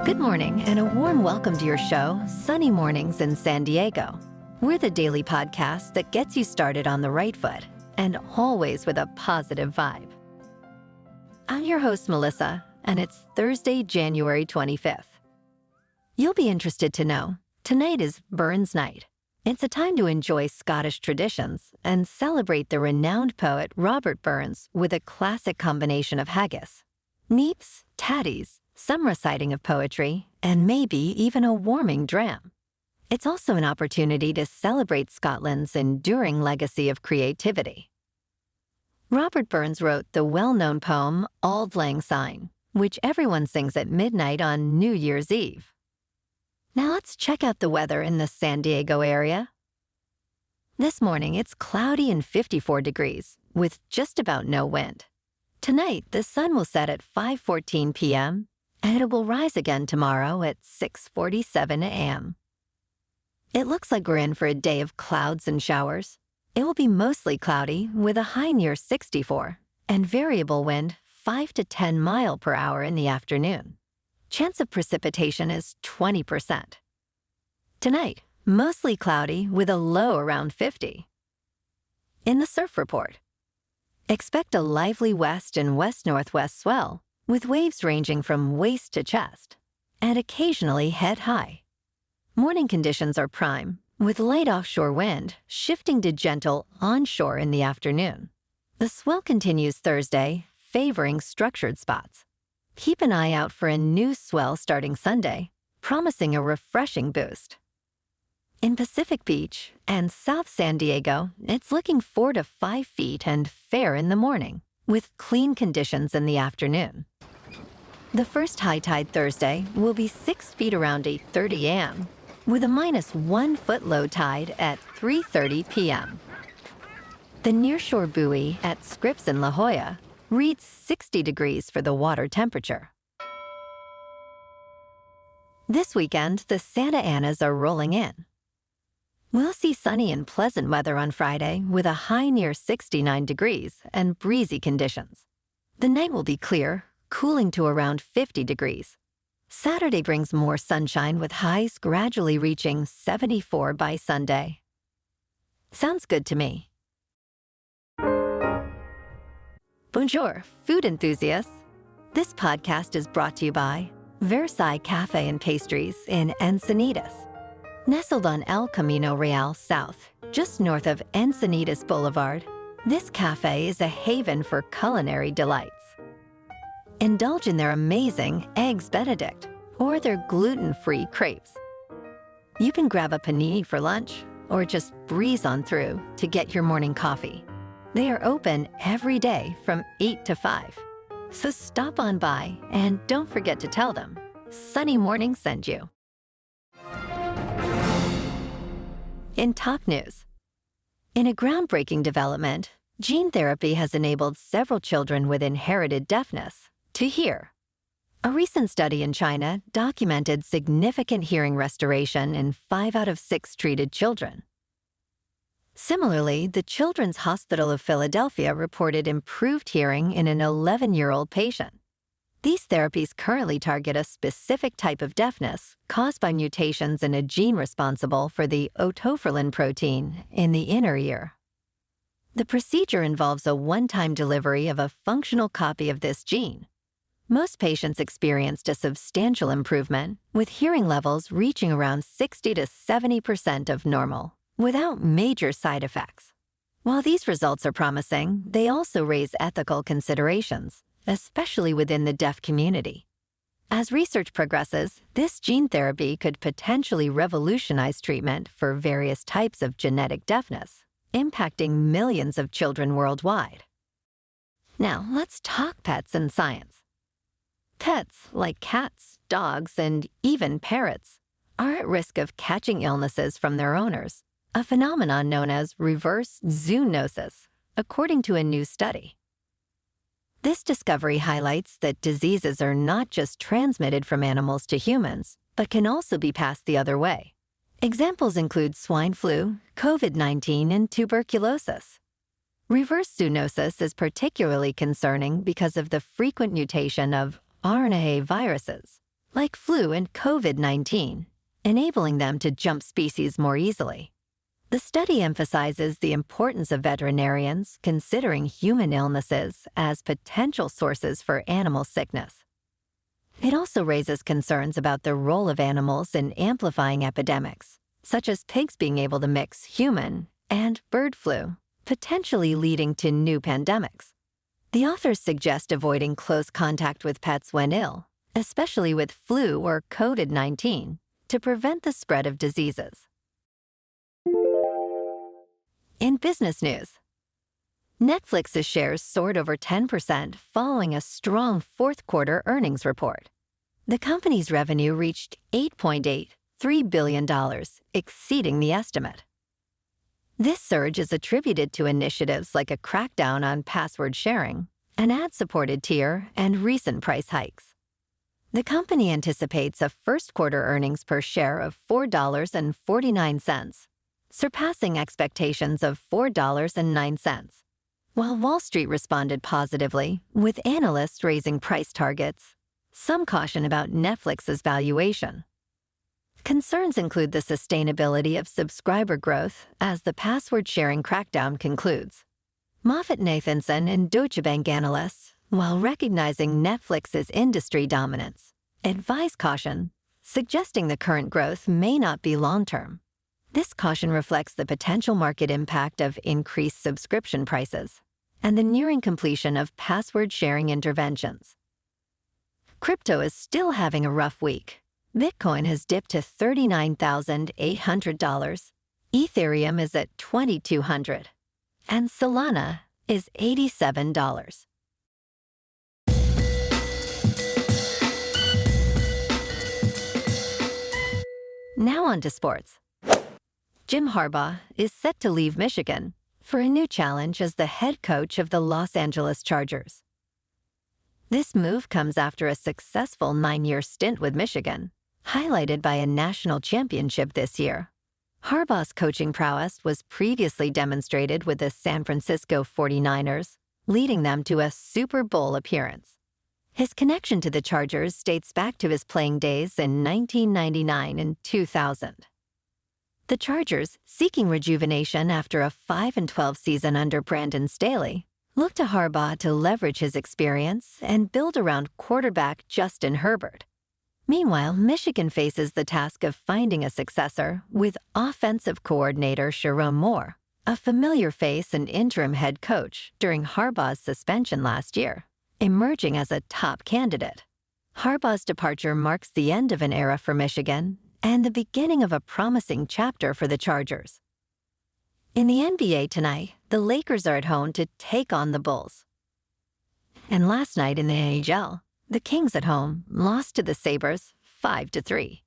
Good morning and a warm welcome to your show, Sunny Mornings in San Diego. We're the daily podcast that gets you started on the right foot and always with a positive vibe. I'm your host, Melissa, and it's Thursday, January 25th. You'll be interested to know, tonight is Burns Night. It's a time to enjoy Scottish traditions and celebrate the renowned poet Robert Burns with a classic combination of haggis, neeps, tatties, some reciting of poetry, and maybe even a warming dram. It's also an opportunity to celebrate Scotland's enduring legacy of creativity. Robert Burns wrote the well-known poem Auld Lang Syne, which everyone sings at midnight on New Year's Eve. Now let's check out the weather in the San Diego area. This morning it's cloudy and 54 degrees, with just about no wind. Tonight the sun will set at 5:14 p.m., and it will rise again tomorrow at 6:47 a.m. It looks like we're in for a day of clouds and showers. It will be mostly cloudy with a high near 64 and variable wind 5 to 10 miles per hour in the afternoon. Chance of precipitation is 20%. Tonight, mostly cloudy with a low around 50. In the surf report, expect a lively west and west-northwest swell with waves ranging from waist to chest and occasionally head high. Morning conditions are prime, with light offshore wind shifting to gentle onshore in the afternoon. The swell continues Thursday, favoring structured spots. Keep an eye out for a new swell starting Sunday, promising a refreshing boost. In Pacific Beach and South San Diego, it's looking 4 to 5 feet and fair in the morning, with clean conditions in the afternoon. The first high tide Thursday will be 6 feet around 8:30 a.m., with a -1 foot low tide at 3:30 p.m. The nearshore buoy at Scripps in La Jolla reads 60 degrees for the water temperature. This weekend, the Santa Anas are rolling in. We'll see sunny and pleasant weather on Friday with a high near 69 degrees and breezy conditions. The night will be clear, cooling to around 50 degrees. Saturday brings more sunshine with highs gradually reaching 74 by Sunday. Sounds good to me. Bonjour, food enthusiasts. This podcast is brought to you by Versailles Cafe and Pastries in Encinitas. Nestled on El Camino Real South, just north of Encinitas Boulevard, this cafe is a haven for culinary delights. Indulge in their amazing Eggs Benedict or their gluten-free crepes. You can grab a panini for lunch or just breeze on through to get your morning coffee. They are open every day from 8 to 5. So stop on by and don't forget to tell them Sunny Morning sent you. In top news, in a groundbreaking development, gene therapy has enabled several children with inherited deafness to hear. A recent study in China documented significant hearing restoration in 5 out of 6 treated children. Similarly, the Children's Hospital of Philadelphia reported improved hearing in an 11-year-old patient. These therapies currently target a specific type of deafness caused by mutations in a gene responsible for the otopherlin protein in the inner ear. The procedure involves a one-time delivery of a functional copy of this gene. Most patients experienced a substantial improvement, with hearing levels reaching around 60 to 70% of normal, without major side effects. While these results are promising, they also raise ethical considerations, especially within the deaf community. As research progresses, this gene therapy could potentially revolutionize treatment for various types of genetic deafness, impacting millions of children worldwide. Now, let's talk pets and science. Pets, like cats, dogs, and even parrots, are at risk of catching illnesses from their owners, a phenomenon known as reverse zoonosis, according to a new study. This discovery highlights that diseases are not just transmitted from animals to humans, but can also be passed the other way. Examples include swine flu, COVID-19, and tuberculosis. Reverse zoonosis is particularly concerning because of the frequent mutation of RNA viruses, like flu and COVID-19, enabling them to jump species more easily. The study emphasizes the importance of veterinarians considering human illnesses as potential sources for animal sickness. It also raises concerns about the role of animals in amplifying epidemics, such as pigs being able to mix human and bird flu, potentially leading to new pandemics. The authors suggest avoiding close contact with pets when ill, especially with flu or COVID-19, to prevent the spread of diseases. In business news, Netflix's shares soared over 10% following a strong fourth-quarter earnings report. The company's revenue reached $8.83 billion, exceeding the estimate. This surge is attributed to initiatives like a crackdown on password sharing, an ad-supported tier, and recent price hikes. The company anticipates a first-quarter earnings per share of $4.49, surpassing expectations of $4.09. While Wall Street responded positively, with analysts raising price targets, some caution about Netflix's valuation. Concerns include the sustainability of subscriber growth as the password-sharing crackdown concludes. MoffettNathanson and Deutsche Bank analysts, while recognizing Netflix's industry dominance, advise caution, suggesting the current growth may not be long-term. This caution reflects the potential market impact of increased subscription prices and the nearing completion of password-sharing interventions. Crypto is still having a rough week. Bitcoin has dipped to $39,800, Ethereum is at $2,200, and Solana is $87. Now on to sports. Jim Harbaugh is set to leave Michigan for a new challenge as the head coach of the Los Angeles Chargers. This move comes after a successful 9-year stint with Michigan, highlighted by a national championship this year. Harbaugh's coaching prowess was previously demonstrated with the San Francisco 49ers, leading them to a Super Bowl appearance. His connection to the Chargers dates back to his playing days in 1999 and 2000. The Chargers, seeking rejuvenation after a 5-12 season under Brandon Staley, looked to Harbaugh to leverage his experience and build around quarterback Justin Herbert. Meanwhile, Michigan faces the task of finding a successor with offensive coordinator Sharon Moore, a familiar face and interim head coach during Harbaugh's suspension last year, emerging as a top candidate. Harbaugh's departure marks the end of an era for Michigan and the beginning of a promising chapter for the Chargers. In the NBA tonight, the Lakers are at home to take on the Bulls. And last night in the NHL, the Kings at home lost to the Sabres 5-3.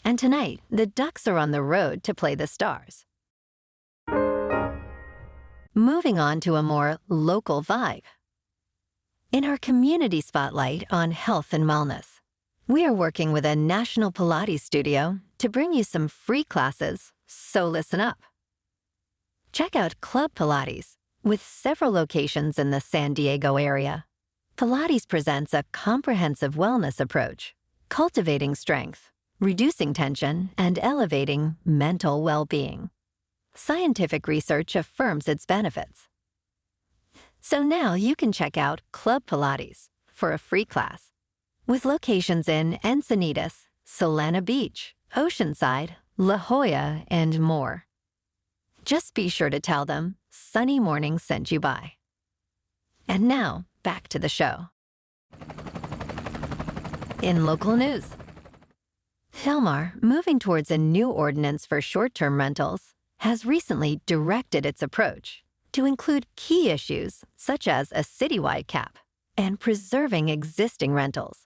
And tonight, the Ducks are on the road to play the Stars. Moving on to a more local vibe. In our community spotlight on health and wellness, we are working with a national Pilates studio to bring you some free classes, so listen up. Check out Club Pilates, with several locations in the San Diego area. Pilates presents a comprehensive wellness approach, cultivating strength, reducing tension, and elevating mental well-being. Scientific research affirms its benefits. So now you can check out Club Pilates for a free class, with locations in Encinitas, Solana Beach, Oceanside, La Jolla, and more. Just be sure to tell them Sunny Morning sent you by. And now, back to the show. In local news, Philmar, moving towards a new ordinance for short-term rentals, has recently directed its approach to include key issues such as a citywide cap and preserving existing rentals.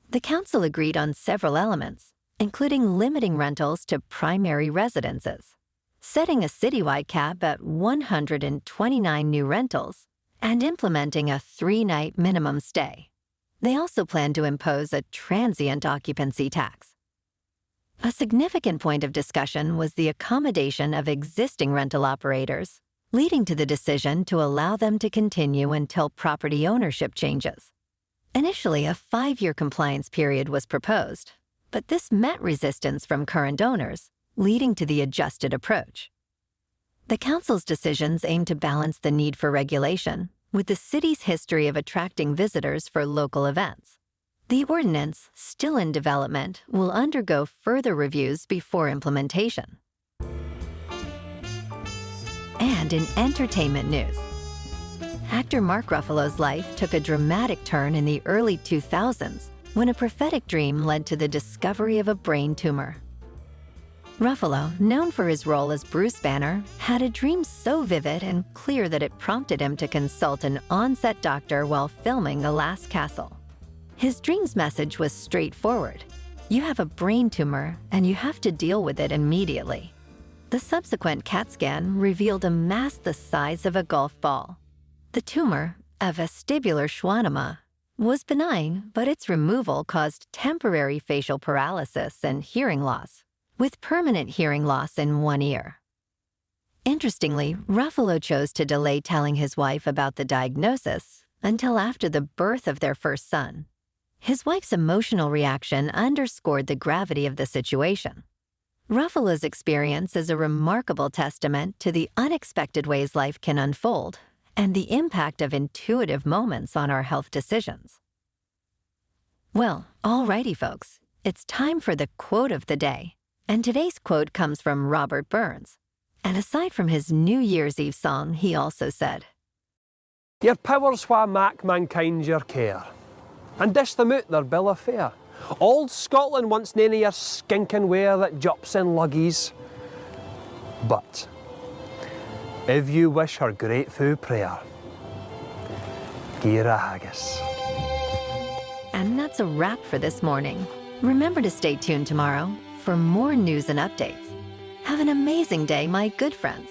The council agreed on several elements, including limiting rentals to primary residences, setting a citywide cap at 129 new rentals, and implementing a 3-night minimum stay. They also plan to impose a transient occupancy tax. A significant point of discussion was the accommodation of existing rental operators, leading to the decision to allow them to continue until property ownership changes. Initially, a 5-year compliance period was proposed, but this met resistance from current owners, leading to the adjusted approach. The council's decisions aim to balance the need for regulation with the city's history of attracting visitors for local events. The ordinance, still in development, will undergo further reviews before implementation. And in entertainment news, actor Mark Ruffalo's life took a dramatic turn in the early 2000s when a prophetic dream led to the discovery of a brain tumor. Ruffalo, known for his role as Bruce Banner, had a dream so vivid and clear that it prompted him to consult an on-set doctor while filming The Last Castle. His dream's message was straightforward. You have a brain tumor and you have to deal with it immediately. The subsequent CAT scan revealed a mass the size of a golf ball. The tumor, a vestibular schwannoma, was benign, but its removal caused temporary facial paralysis and hearing loss, with permanent hearing loss in one ear. Interestingly, Ruffalo chose to delay telling his wife about the diagnosis until after the birth of their first son. His wife's emotional reaction underscored the gravity of the situation. Ruffalo's experience is a remarkable testament to the unexpected ways life can unfold and the impact of intuitive moments on our health decisions. Well, alrighty folks, it's time for the quote of the day. And today's quote comes from Robert Burns. And aside from his New Year's Eve song, he also said, "Your powers wha mak mankind your care, and dish them out their bill of fare. Old Scotland wants none of your skinking ware that jops in luggies. But if you wish her grateful prayer, gie her a haggis." And that's a wrap for this morning. Remember to stay tuned tomorrow for more news and updates. Have an amazing day, my good friends.